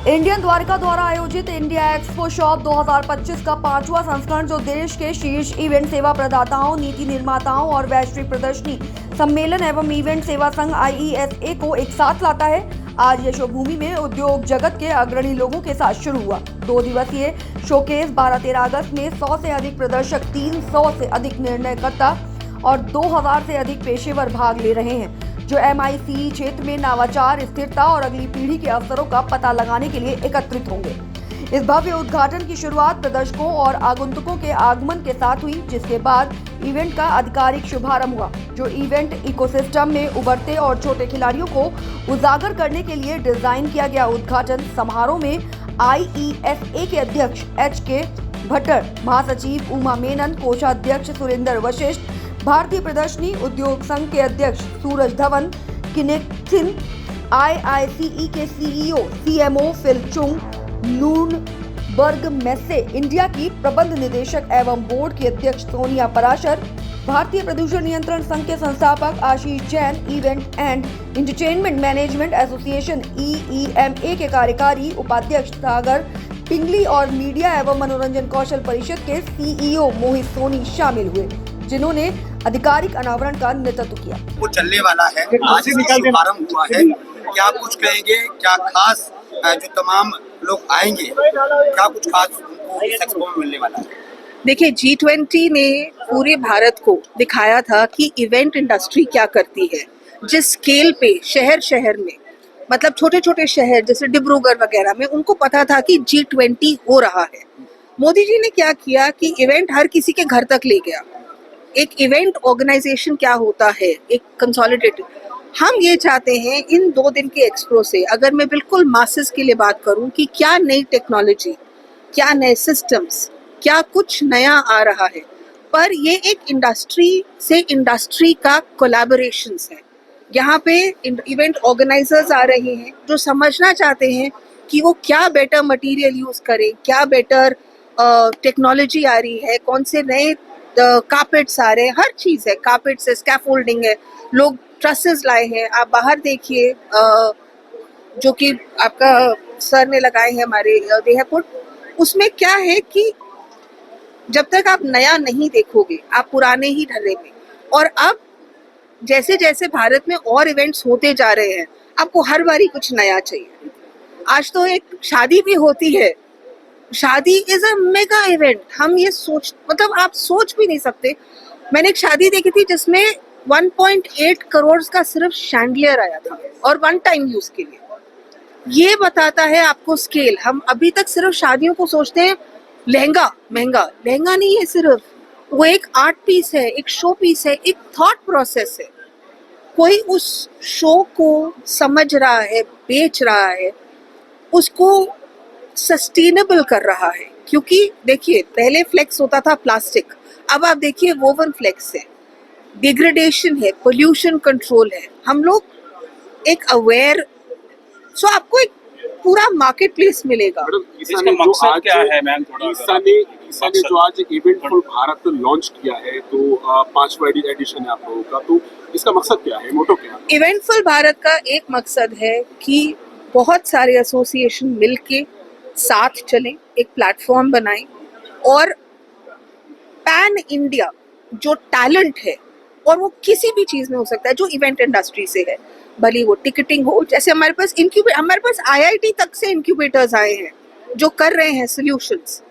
Indian Dwarka द्वारा आयोजित India expo shop 2025 का 5वां संस्करण, जो देश के शीर्ष इवेंट सेवा प्रदाताओं, नीति निर्माताओं और वैश्विक प्रदर्शनी सम्मेलन एवं इवेंट सेवा संघ IESA को एक साथ लाता है, आज यशोभूमि में उद्योग जगत के अग्रणी लोगों के साथ शुरू हुआ। 2 दिवसीय शोकेस 12-13 अगस्त में 100 से अधिक प्रदर्शक, 300 से अधिक निर्णयकर्ता और 2000 से अधिक पेशेवर भाग ले रहे हैं, जो MICE क्षेत्र में नवाचार, स्थिरता और अगली पीढ़ी के अवसरों का पता लगाने के लिए एकत्रित होंगे। इस भव्य उद्घाटन की शुरुआत प्रदर्शकों और आगंतुकों के आगमन के साथ हुई, जिसके बाद इवेंट का आधिकारिक शुभारंभ हुआ, जो इवेंट इकोसिस्टम में उभरते और छोटे खिलाड़ियों को उजागर करने के लिए डिजाइन किया गया। उद्घाटन समारोह में IESA के अध्यक्ष HK भट्टर, महासचिव उमा मेनन, कोषाध्यक्ष सुरेंद्र वशिष्ठ, भारतीय प्रदर्शनी उद्योग संघ के अध्यक्ष सूरज धवन, किनेक्थिन IICE के CEO CMO फिल चुंग, लूनबर्ग मेसे इंडिया की प्रबंध निदेशक एवं बोर्ड की अध्यक्ष सोनिया पराशर, भारतीय प्रदूषण नियंत्रण संघ के संस्थापक Ashish Jain, event and entertainment management association EEMA के कार्यकारी उपाध्यक्ष सागर पिंगली और मीडिया एवं मनोरंजन कौशल परिषद के CEO मोहित सोनी शामिल हुए, जिन्होंने आधिकारिक अनावरण का नेतृत्व किया। वो चलने वाला है, आज से शुभारंभ हुआ है। क्या कुछ कहेंगे, क्या खास जो तमाम लोग आएंगे, क्या कुछ खास उनको इस एक्सपो में मिलने वाला है? देखिए, G20 ने पूरे भारत को दिखाया था कि इवेंट इंडस्ट्री क्या करती है। जिस स्केल पे शहर शहर में, मतलब छोटे छोटे शहर जैसे डिब्रूगढ़ वगैरह में, उनको पता था कि G20 हो रहा है। मोदी जी ने क्या किया कि इवेंट हर किसी के घर तक ले गया। एक इवेंट ऑर्गेनाइजेशन क्या होता है, एक कंसोलिडेटेड। हम ये चाहते हैं इन 2 दिन के एक्सपो से, अगर मैं बिल्कुल मासेस के लिए बात करूं, कि क्या नई टेक्नोलॉजी, क्या नए सिस्टम्स, क्या कुछ नया आ रहा है। पर ये एक इंडस्ट्री से इंडस्ट्री का कोलैबोरेशंस है। यहाँ पे इवेंट ऑर्गेनाइजर्स आ रहे हैं जो समझना चाहते हैं कि वो क्या बेटर मटेरियल यूज करें, क्या बेटर टेक्नोलॉजी आ रही है, कौन से नए कार्पेट्स आ रहे हैं, हर चीज है। कार्पेट्स है, स्कैफोल्डिंग है, लोग ट्रसेस लाए हैं। आप बाहर देखिए, जो कि आपका सर ने लगाए हैं हमारे देहपुट, उसमें क्या है कि जब तक आप नया नहीं देखोगे, आप पुराने ही ढर्रे में। और अब जैसे जैसे भारत में और इवेंट्स होते जा रहे हैं, आपको हर बारी कुछ नया चाहिए। आज तो एक शादी भी होती है, शादी इज अ मेगा इवेंट। हम ये मतलब आप सोच भी नहीं सकते। मैंने एक शादी देखी थी जिसमें 1.8 करोड़ का सिर्फ शैंडलियर आया था, और 1 टाइम यूज के लिए। ये बताता है आपको स्केल। हम अभी तक सिर्फ शादियों को सोचते हैं लहंगा महंगा। लहंगा नहीं है सिर्फ, वो एक आर्ट पीस है, एक शो पीस है, एक थॉट प्रोसेस है। कोई उस शो को समझ रहा है, बेच रहा है, उसको सस्टेनेबल कर रहा है। क्योंकि देखिए, पहले फ्लेक्स होता था प्लास्टिक, अब आप देखिए वोवन फ्लेक्स है, डिग्रेडेशन है, पोल्यूशन कंट्रोल है। हम लोग एक अवेयर, सो आपको एक पूरा मार्केट प्लेस मिलेगा। इसका मकसद क्या है मैम? ईसा ने जो आज इवेंटफुल भारत लॉन्च किया है, तो 5वां एडिशन है आप लोगों का, तो इसका मकसद क्या है, मोटो क्या है? इवेंटफुल भारत का एक मकसद है कि बहुत सारे एसोसिएशन मिलके साथ चलें, एक प्लेटफॉर्म बनाएं, और पैन इंडिया जो टैलेंट है, और वो किसी भी चीज में हो सकता है जो इवेंट इंडस्ट्री से है, भले वो टिकटिंग हो, जैसे हमारे पास IIT तक से इंक्यूबेटर्स आए हैं जो कर रहे हैं सॉल्यूशंस।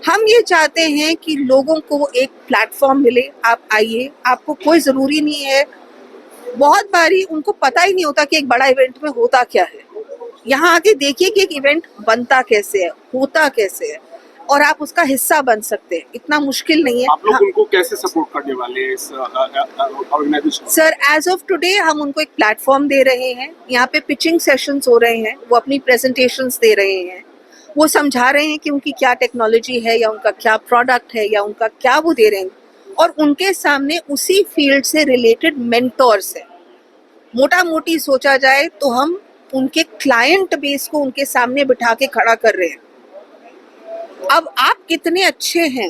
हम ये चाहते हैं कि लोगों को एक प्लेटफॉर्म मिले। आप आइए, आपको कोई जरूरी नहीं है, बहुत बारी उनको पता ही नहीं होता कि एक बड़ा इवेंट में होता क्या है। यहाँ आके देखिए कि एक इवेंट बनता कैसे है, होता कैसे है, और आप उसका हिस्सा बन सकते हैं। इतना मुश्किल नहीं है। आप लोग उनको कैसे सपोर्ट करने वाले हैं इस organisation? Sir, as of today हम उनको एक प्लेटफॉर्म दे रहे हैं। यहाँ पे पिचिंग सेशंस हो रहे हैं, वो अपनी प्रेजेंटेशंस दे रहे हैं, वो समझा रहे हैं कि उनकी क्या टेक्नोलॉजी है, या उनका क्या प्रोडक्ट है, या उनका क्या वो दे रहे हैं। और उनके सामने उसी फील्ड से रिलेटेड मेंटोर्स हैं। मोटा मोटी सोचा जाए तो हम उनके क्लाइंट बेस को उनके सामने बिठा के खड़ा कर रहे हैं। अब आप कितने अच्छे हैं,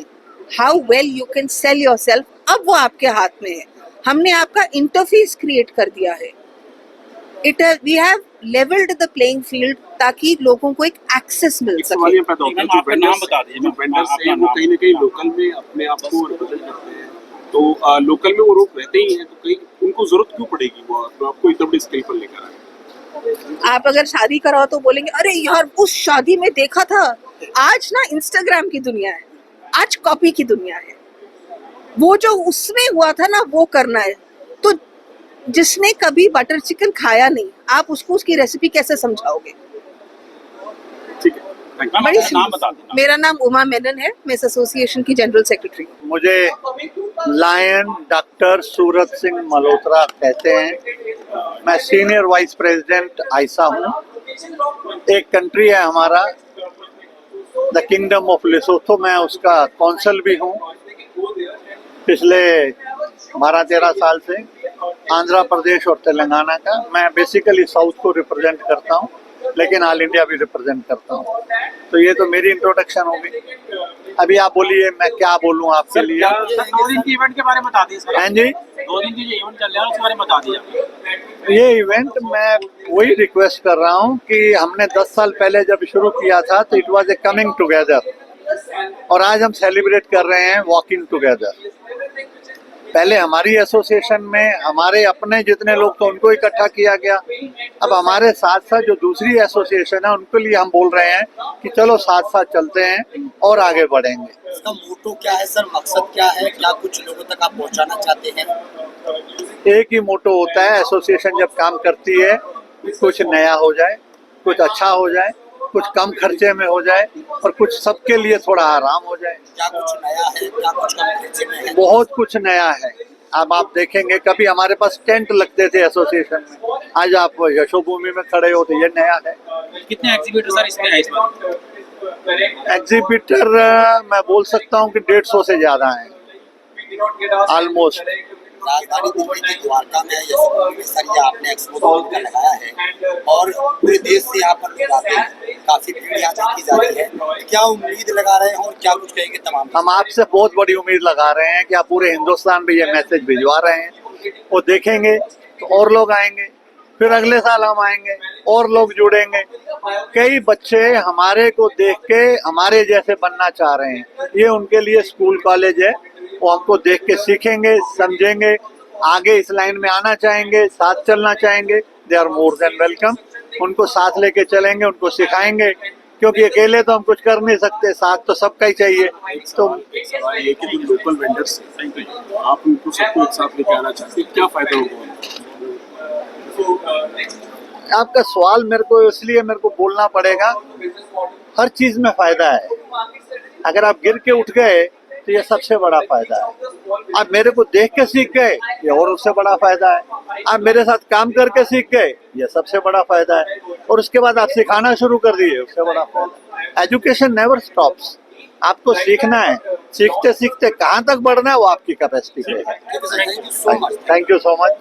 how well you can sell yourself, अब वो आपके हाथ में है। हमने आपका इंटरफेस क्रिएट कर दिया है। We have levelled the playing field ताकि लोगों को एक एक्सेस मिल एक सके। सवाल ये पैदा होता है मैम, आपका नाम बता दीजिए, जो मैम, वेंडर्स आपका हैं वो नाम। कहीं ना कहीं लोकल में अपने आप को रिप्रेजेंट करते हैं, तो लोकल में वो लोग रहते ही हैं, तो कहीं उनको जरूरत क्यों पड़ेगी वो आपको इतना बड़ी स्केल पर लेकर आए? आप अगर शादी कराओ तो बोलेंगे अरे यार उस शादी में देखा था। आज ना इंस्टाग्राम की दुनिया है, आज कॉपी की दुनिया है। वो जो उसमें हुआ था ना वो करना है। तो जिसने कभी बटर चिकन खाया नहीं, आप उसको उसकी रेसिपी कैसे समझाओगे? ठीक है, थैंक मैम, बड़ी अपना नाम बता देना। मेरा नाम उमा मेनन है, मैं इस एसोसिएशन की जनरल सेक्रेटरी हूँ। मुझे लायन डॉक्टर सूरत सिंह मल्होत्रा कहते हैं। मैं सीनियर वाइस प्रेसिडेंट आयसा हूँ। एक कंट्री है हमारा द किंगडम ऑफ लेसोथो, मैं उसका कौंसल भी हूँ पिछले 12-13 साल से। आंध्र प्रदेश और तेलंगाना का मैं बेसिकली साउथ को रिप्रेजेंट करता हूँ, लेकिन ऑल इंडिया भी रिप्रेजेंट करता हूँ। तो ये तो मेरी इंट्रोडक्शन होगी। अभी आप बोलिए मैं क्या बोलूँ आपके लिए। 2 दिन के इवेंट के बारे में बता दीजिए। हाँ जी, 2 दिन की जो इवेंट चल रहा है उसके बारे में बता दीजिए। ये इवेंट मैं वही रिक्वेस्ट कर रहा हूँ कि हमने 10 साल पहले जब शुरू किया था तो it was a coming together, और आज हम सेलिब्रेट कर रहे हैं वॉकिंग टुगेदर। पहले हमारी एसोसिएशन में हमारे अपने जितने लोग थे उनको इकट्ठा किया गया। अब हमारे साथ साथ जो दूसरी एसोसिएशन है उनके लिए हम बोल रहे हैं कि चलो साथ साथ चलते हैं और आगे बढ़ेंगे। इसका मोटो क्या है सर, मकसद क्या है, क्या कुछ लोगों तक आप पहुंचाना चाहते हैं? एक ही मोटो होता है, एसोसिएशन जब काम करती है कुछ नया हो जाए, कुछ अच्छा हो जाए, कुछ कम खर्चे में हो जाए और कुछ सबके लिए थोड़ा आराम हो जाए। क्या कुछ नया है, क्या कुछ कम खर्चे में है? बहुत कुछ नया है। अब आप देखेंगे कभी हमारे पास टेंट लगते थे एसोसिएशन में, आज आप यशोभूमि में खड़े हो तो ये नया है। कितने एग्जीबिटर सर इसमें है इस बार? एग्जीबिटर मैं बोल सकता हूँ कि 150 से ज्यादा हैं ऑलमोस्ट। राजधानी दिल्ली के द्वारका में यशोभूमि में सर ये आपने एक्सपो का लगाया है और पूरे देश से यहाँ पर लोग आते हैं, काफी भीड़ यहाँ देखी जा रही है। क्या उम्मीद लगा रहे हैं और क्या कुछ कहेंगे तमाम? हम आपसे बहुत बड़ी उम्मीद लगा रहे हैं कि आप पूरे हिंदुस्तान में ये मैसेज भिजवा रहे हैं। वो देखेंगे तो और लोग आएंगे, फिर अगले साल हम आएंगे और लोग जुड़ेंगे। कई बच्चे हमारे को देख के हमारे जैसे बनना चाह रहे हैं। ये उनके लिए स्कूल कॉलेज है, वो हमको देख के सीखेंगे, समझेंगे, आगे इस लाइन में आना चाहेंगे, साथ चलना चाहेंगे। They are more than welcome. उनको साथ लेके चलेंगे, उनको सिखाएंगे, क्योंकि अकेले तो हम कुछ कर नहीं सकते, साथ तो सबका ही चाहिए। तो एक सवाल ये कि जो लोकल वेंडर्स हैं आप उनको सबको एक साथ लेके आना चाहते हैं, क्या फायदा होगा? आपका सवाल मेरे को बोलना पड़ेगा। हर चीज में फायदा है। अगर आप गिर के उठ गए तो ये सबसे बड़ा फायदा है। आप मेरे को देख के सीख गए, ये और उससे बड़ा फायदा है। आप मेरे साथ काम करके सीख गए, ये सबसे बड़ा फायदा है। और उसके बाद आप सिखाना शुरू कर दिए, उससे बड़ा फायदा। Education never stops. आपको सीखना है, सीखते सीखते कहाँ तक बढ़ना है वो आपकी कैपेसिटी पे है। Thank you so much. Thank you so much.